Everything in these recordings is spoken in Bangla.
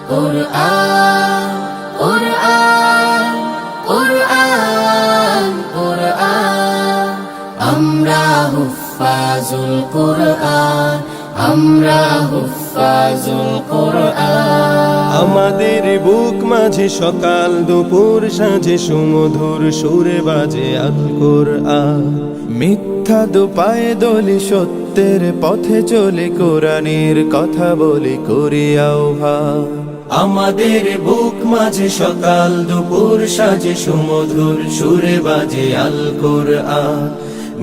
কুরআন কুরআন কুরআন কুরআন আমরা হুফাজুল কুরআন আমরা হুফাজুল কুরআন আমাদের বুক মাঝে সকাল দুপুর সাঁঝে সুমধুর সুরে বাজে আল কুরআন মিথ্যা দুপায়ে দলি সত্যের পথে চলে কোরআনের কথা বলি করি আহ্বান আমাদের বুক মাঝে সকাল দুপুর সাঁঝে সুমধুর সুরে বাজে আল কুরআন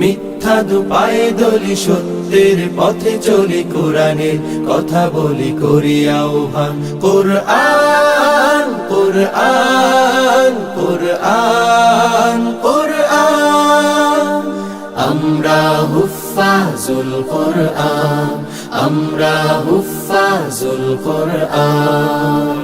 মিথ্যা দুপায়ে দলি সত্যের পথে চলি কোরআনের কথা বলি করি আহ্বান কুরআন কুরআন কুরআন কুরআন আমরা হুফাজুল কুরআন আমরা হুফাজুল কুরআন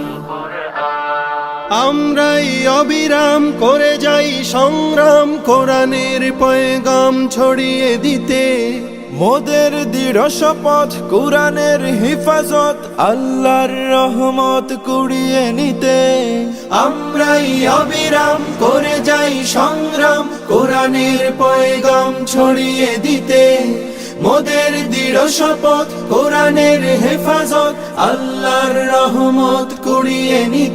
আমরাই অবিরাম করে যাই সংগ্রাম কোরআনের পয়গাম ছড়িয়ে দিতে মোদের দৃঢ় শপথ কোরআনের হিফাজত আল্লাহর রহমত কুড়িয়ে নিতে আমরাই অবিরাম করে যাই সংগ্রাম কোরআনের পয়গাম ছড়িয়ে দিতে মোদের দৃঢ় শপথ কোরআনের হেফাজত আল্লাহর রহমত কুড়িয়ে নিতে